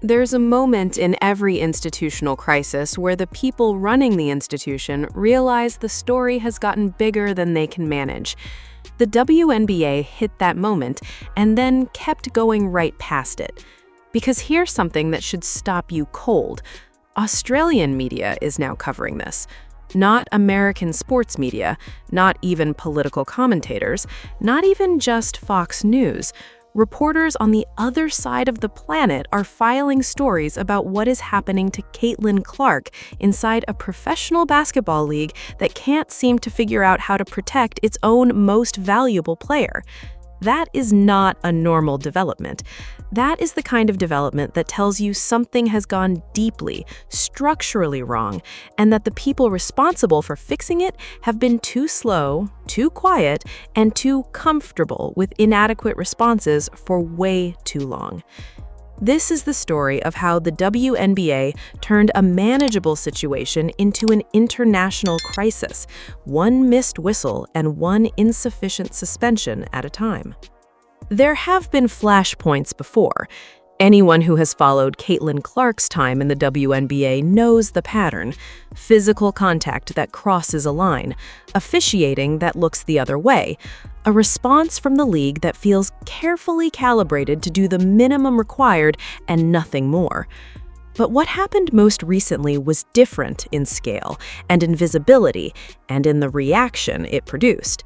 There's a moment in every institutional crisis where the people running the institution realize the story has gotten bigger than they can manage. The WNBA hit that moment and then kept going right past it. Because here's something that should stop you cold. Australian media is now covering this. Not American sports media, not even political commentators, not even just Fox News. Reporters on the other side of the planet are filing stories about what is happening to Caitlin Clark inside a professional basketball league that can't seem to figure out how to protect its own most valuable player. That is not a normal development. That is the kind of development that tells you something has gone deeply, structurally wrong, and that the people responsible for fixing it have been too slow, too quiet, and too comfortable with inadequate responses for way too long. This is the story of how the WNBA turned a manageable situation into an international crisis, one missed whistle and one insufficient suspension at a time. There have been flashpoints before. Anyone who has followed Caitlin Clark's time in the WNBA knows the pattern: physical contact that crosses a line, officiating that looks the other way, a response from the league that feels carefully calibrated to do the minimum required and nothing more. But what happened most recently was different in scale and in visibility and in the reaction it produced.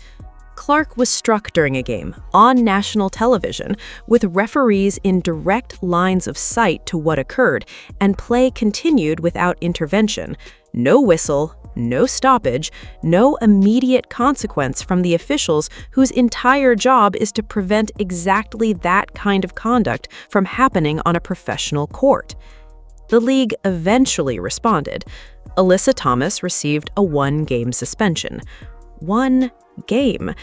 Clark was struck during a game, on national television, with referees in direct lines of sight to what occurred, and play continued without intervention. No whistle, no stoppage, no immediate consequence from the officials whose entire job is to prevent exactly that kind of conduct from happening on a professional court. The league eventually responded. Alyssa Thomas received a one-game suspension. One game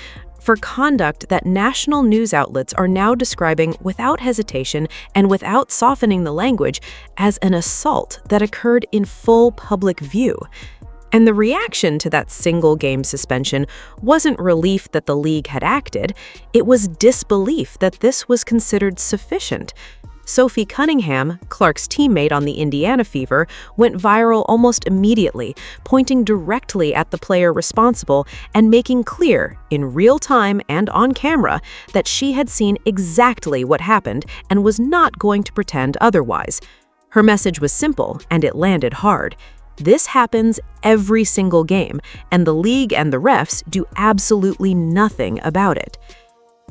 for conduct that national news outlets are now describing without hesitation and without softening the language as an assault that occurred in full public view. And the reaction to that single-game suspension wasn't relief that the league had acted, it was disbelief that this was considered sufficient. Sophie Cunningham, Clark's teammate on the Indiana Fever, went viral almost immediately, pointing directly at the player responsible and making clear, in real time and on camera, that she had seen exactly what happened and was not going to pretend otherwise. Her message was simple, and it landed hard. This happens every single game, and the league and the refs do absolutely nothing about it.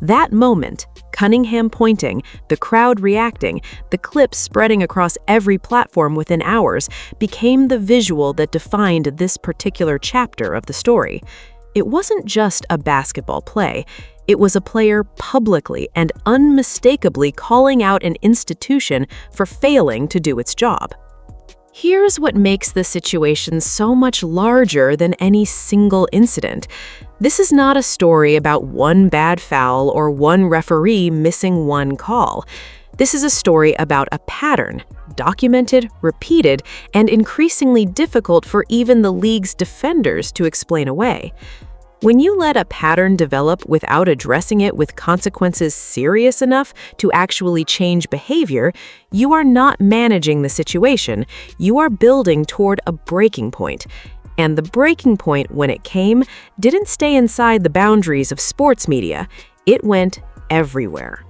That moment, Cunningham pointing, the crowd reacting, the clips spreading across every platform within hours, became the visual that defined this particular chapter of the story. It wasn't just a basketball play. It was a player publicly and unmistakably calling out an institution for failing to do its job. Here's what makes the situation so much larger than any single incident. This is not a story about one bad foul or one referee missing one call. This is a story about a pattern, documented, repeated, and increasingly difficult for even the league's defenders to explain away. When you let a pattern develop without addressing it with consequences serious enough to actually change behavior, you are not managing the situation, you are building toward a breaking point. And the breaking point, when it came, didn't stay inside the boundaries of sports media. It went everywhere.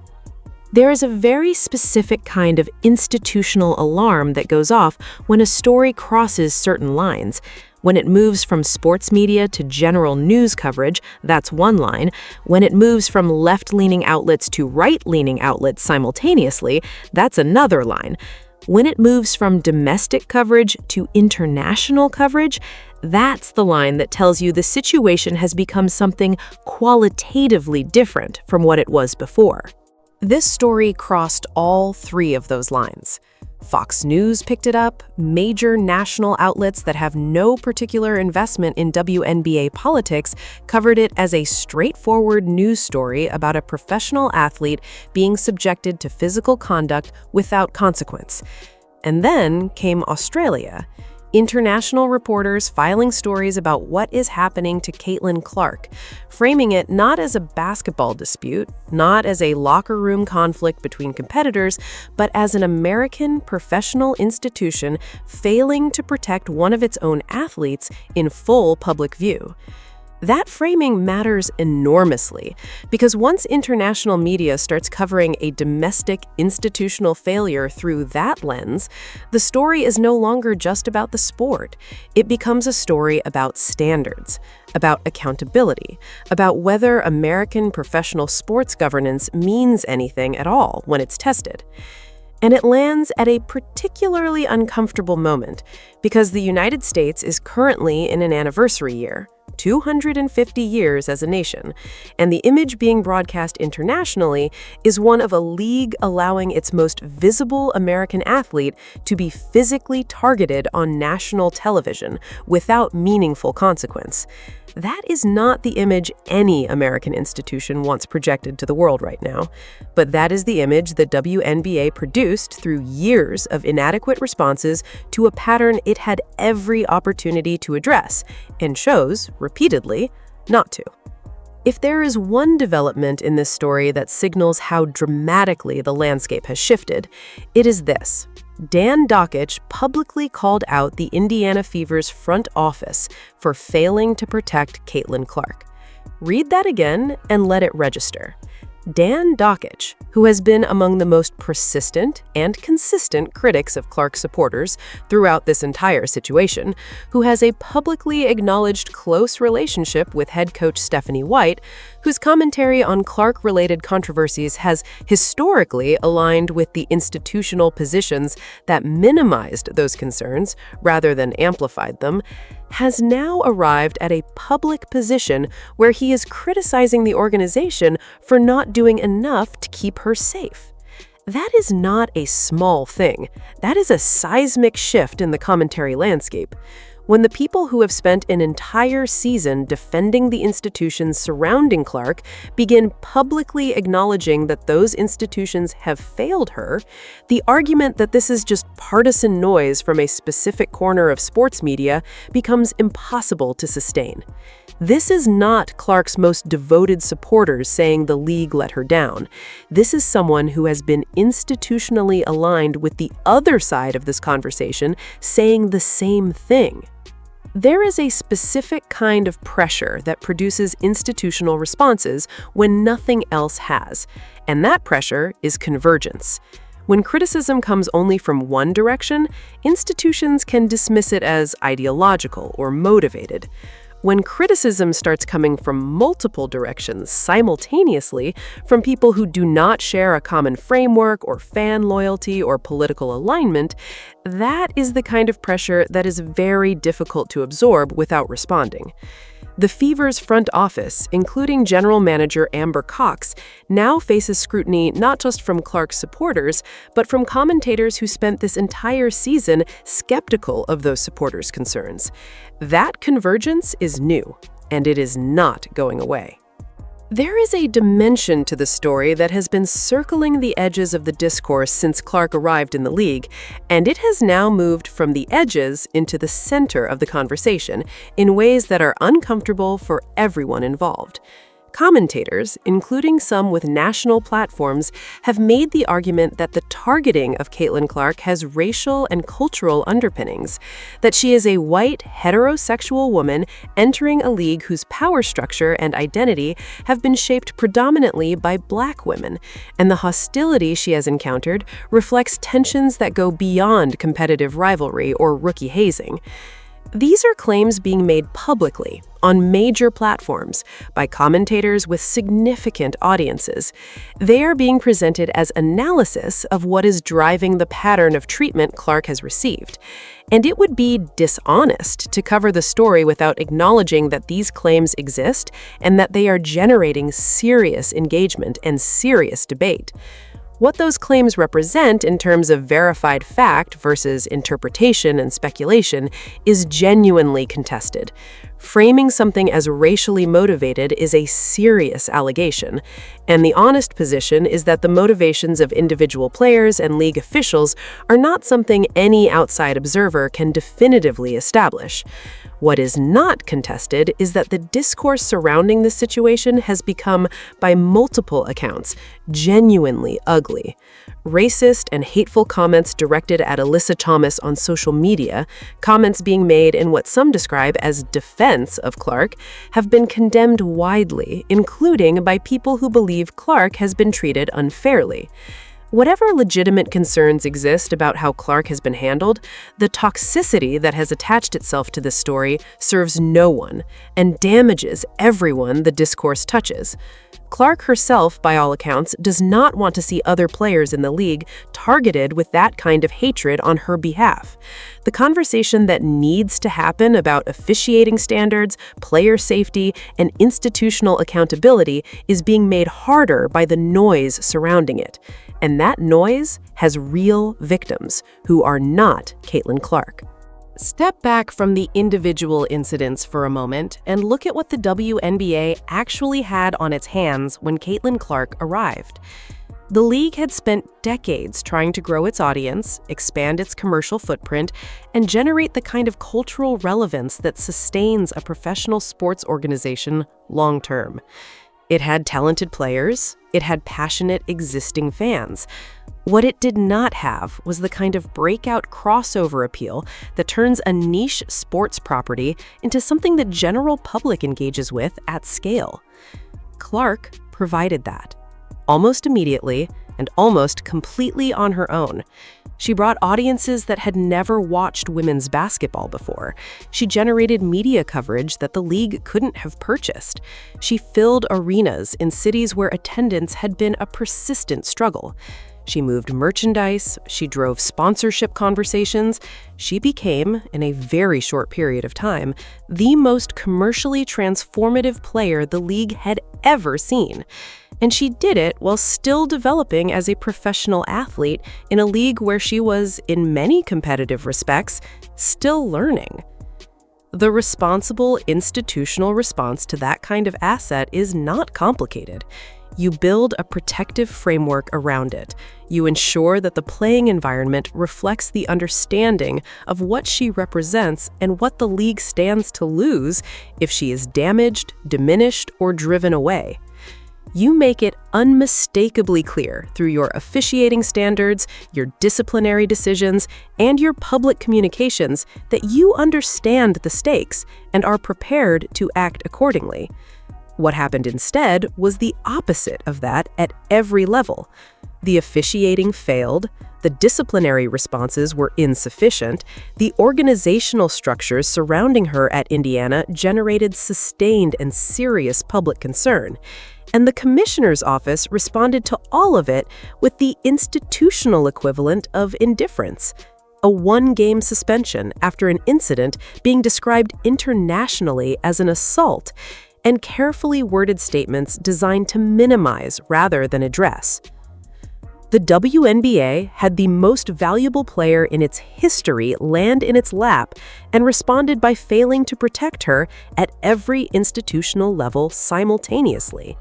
There is a very specific kind of institutional alarm that goes off when a story crosses certain lines. When it moves from sports media to general news coverage, that's one line. When it moves from left-leaning outlets to right-leaning outlets simultaneously, that's another line. When it moves from domestic coverage to international coverage, that's the line that tells you the situation has become something qualitatively different from what it was before. This story crossed all three of those lines. Fox News picked it up, major national outlets that have no particular investment in WNBA politics covered it as a straightforward news story about a professional athlete being subjected to physical conduct without consequence. And then came Australia. International reporters filing stories about what is happening to Caitlin Clark, framing it not as a basketball dispute, not as a locker room conflict between competitors, but as an American professional institution failing to protect one of its own athletes in full public view. That framing matters enormously because once international media starts covering a domestic institutional failure through that lens, the story is no longer just about the sport. It becomes a story about standards, about accountability, about whether American professional sports governance means anything at all when it's tested. And it lands at a particularly uncomfortable moment because the United States is currently in an anniversary year. 250 years as a nation, and the image being broadcast internationally is one of a league allowing its most visible American athlete to be physically targeted on national television without meaningful consequence. That is not the image any American institution wants projected to the world right now, but that is the image the WNBA produced through years of inadequate responses to a pattern it had every opportunity to address, and chose, repeatedly, not to. If there is one development in this story that signals how dramatically the landscape has shifted, it is this. Dan Dockich publicly called out the Indiana Fever's front office for failing to protect Caitlin Clark. Read that again and let it register. Dan Dockich, who has been among the most persistent and consistent critics of Clark's supporters throughout this entire situation, who has a publicly acknowledged close relationship with head coach Stephanie White, whose commentary on Clark-related controversies has historically aligned with the institutional positions that minimized those concerns rather than amplified them, has now arrived at a public position where he is criticizing the organization for not doing enough to keep her safe. That is not a small thing. That is a seismic shift in the commentary landscape. When the people who have spent an entire season defending the institutions surrounding Clark begin publicly acknowledging that those institutions have failed her, the argument that this is just partisan noise from a specific corner of sports media becomes impossible to sustain. This is not Clark's most devoted supporters saying the league let her down. This is someone who has been institutionally aligned with the other side of this conversation saying the same thing. There is a specific kind of pressure that produces institutional responses when nothing else has, and that pressure is convergence. When criticism comes only from one direction, institutions can dismiss it as ideological or motivated. When criticism starts coming from multiple directions simultaneously from people who do not share a common framework or fan loyalty or political alignment, that is the kind of pressure that is very difficult to absorb without responding. The Fever's front office, including General Manager Amber Cox, now faces scrutiny not just from Clark's supporters, but from commentators who spent this entire season skeptical of those supporters' concerns. That convergence is new, and it is not going away. There is a dimension to the story that has been circling the edges of the discourse since Clark arrived in the league, and it has now moved from the edges into the center of the conversation in ways that are uncomfortable for everyone involved. Commentators, including some with national platforms, have made the argument that the targeting of Caitlin Clark has racial and cultural underpinnings, that she is a white, heterosexual woman entering a league whose power structure and identity have been shaped predominantly by Black women, and the hostility she has encountered reflects tensions that go beyond competitive rivalry or rookie hazing. These are claims being made publicly, on major platforms, by commentators with significant audiences. They are being presented as analysis of what is driving the pattern of treatment Clark has received. And it would be dishonest to cover the story without acknowledging that these claims exist and that they are generating serious engagement and serious debate. What those claims represent in terms of verified fact versus interpretation and speculation is genuinely contested. Framing something as racially motivated is a serious allegation, and the honest position is that the motivations of individual players and league officials are not something any outside observer can definitively establish. What is not contested is that the discourse surrounding this situation has become, by multiple accounts, genuinely ugly. Racist and hateful comments directed at Alyssa Thomas on social media, comments being made in what some describe as defense of Clark, have been condemned widely, including by people who believe Clark has been treated unfairly. Whatever legitimate concerns exist about how Clark has been handled, the toxicity that has attached itself to this story serves no one and damages everyone the discourse touches. Clark herself, by all accounts, does not want to see other players in the league targeted with that kind of hatred on her behalf. The conversation that needs to happen about officiating standards, player safety, and institutional accountability is being made harder by the noise surrounding it. And that noise has real victims who are not Caitlin Clark. Step back from the individual incidents for a moment and look at what the WNBA actually had on its hands when Caitlin Clark arrived. The league had spent decades trying to grow its audience, expand its commercial footprint, and generate the kind of cultural relevance that sustains a professional sports organization long-term. It had talented players, it had passionate existing fans. What it did not have was the kind of breakout crossover appeal that turns a niche sports property into something the general public engages with at scale. Clark provided that, almost immediately and almost completely on her own. She brought audiences that had never watched women's basketball before. She generated media coverage that the league couldn't have purchased. She filled arenas in cities where attendance had been a persistent struggle. She moved merchandise, she drove sponsorship conversations. She became, in a very short period of time, the most commercially transformative player the league had ever seen. And she did it while still developing as a professional athlete in a league where she was, in many competitive respects, still learning. The responsible institutional response to that kind of asset is not complicated. You build a protective framework around it. You ensure that the playing environment reflects the understanding of what she represents and what the league stands to lose if she is damaged, diminished, or driven away. You make it unmistakably clear through your officiating standards, your disciplinary decisions, and your public communications that you understand the stakes and are prepared to act accordingly. What happened instead was the opposite of that at every level. The officiating failed, the disciplinary responses were insufficient, the organizational structures surrounding her at Indiana generated sustained and serious public concern, and the commissioner's office responded to all of it with the institutional equivalent of indifference. A one-game suspension after an incident being described internationally as an assault, and carefully worded statements designed to minimize rather than address. The WNBA had the most valuable player in its history land in its lap and responded by failing to protect her at every institutional level simultaneously.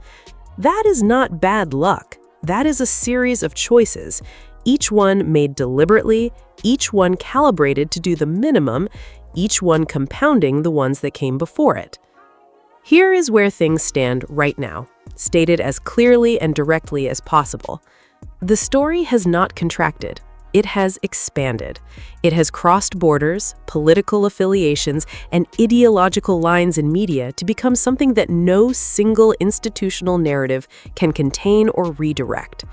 That is not bad luck. That is a series of choices, each one made deliberately, each one calibrated to do the minimum, each one compounding the ones that came before it. Here is where things stand right now, stated as clearly and directly as possible. The story has not contracted. It has expanded. It has crossed borders, political affiliations, and ideological lines in media to become something that no single institutional narrative can contain or redirect.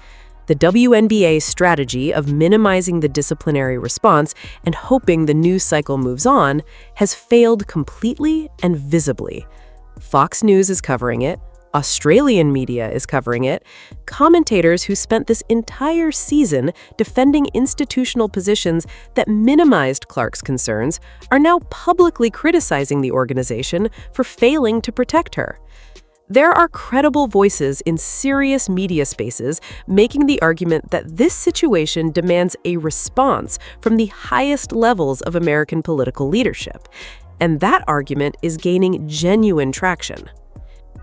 The WNBA's strategy of minimizing the disciplinary response and hoping the news cycle moves on has failed completely and visibly. Fox News is covering it. Australian media is covering it. Commentators who spent this entire season defending institutional positions that minimized Clark's concerns are now publicly criticizing the organization for failing to protect her. There are credible voices in serious media spaces making the argument that this situation demands a response from the highest levels of American political leadership. And that argument is gaining genuine traction.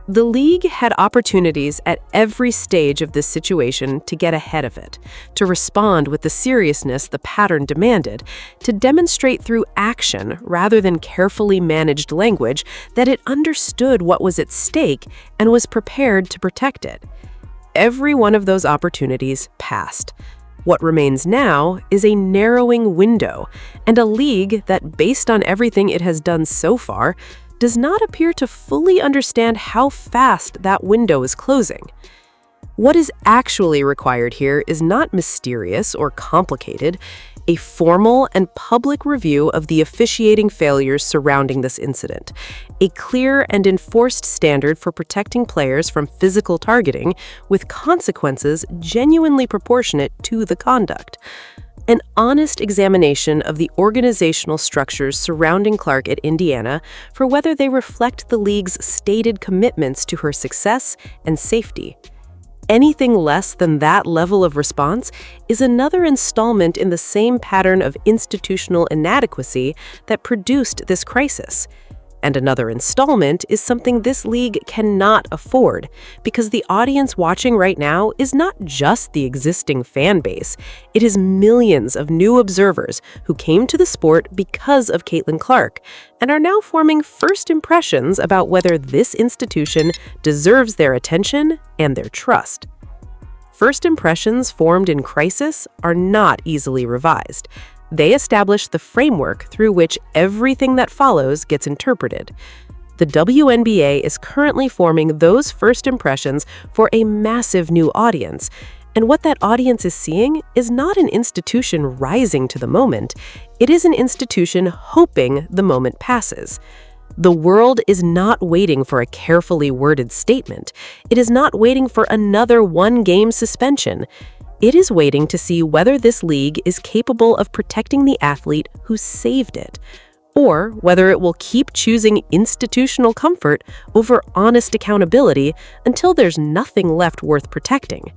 The league had opportunities at every stage of this situation to get ahead of it, to respond with the seriousness the pattern demanded, to demonstrate through action rather than carefully managed language that it understood what was at stake and was prepared to protect it. Every one of those opportunities passed. What remains now is a narrowing window and a league that, based on everything it has done so far, does not appear to fully understand how fast that window is closing. What is actually required here is not mysterious or complicated. A formal and public review of the officiating failures surrounding this incident, a clear and enforced standard for protecting players from physical targeting with consequences genuinely proportionate to the conduct, an honest examination of the organizational structures surrounding Clark at Indiana for whether they reflect the league's stated commitments to her success and safety. Anything less than that level of response is another installment in the same pattern of institutional inadequacy that produced this crisis. And another installment is something this league cannot afford, because the audience watching right now is not just the existing fan base. It is millions of new observers who came to the sport because of Caitlin Clark and are now forming first impressions about whether this institution deserves their attention and their trust. First impressions formed in crisis are not easily revised. They establish the framework through which everything that follows gets interpreted. The WNBA is currently forming those first impressions for a massive new audience, and what that audience is seeing is not an institution rising to the moment, it is an institution hoping the moment passes. The world is not waiting for a carefully worded statement. It is not waiting for another one-game suspension. It is waiting to see whether this league is capable of protecting the athlete who saved it, or whether it will keep choosing institutional comfort over honest accountability until there's nothing left worth protecting.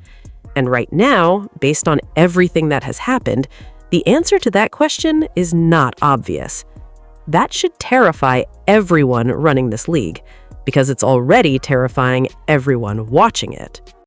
And right now, based on everything that has happened, the answer to that question is not obvious. That should terrify everyone running this league, because it's already terrifying everyone watching it.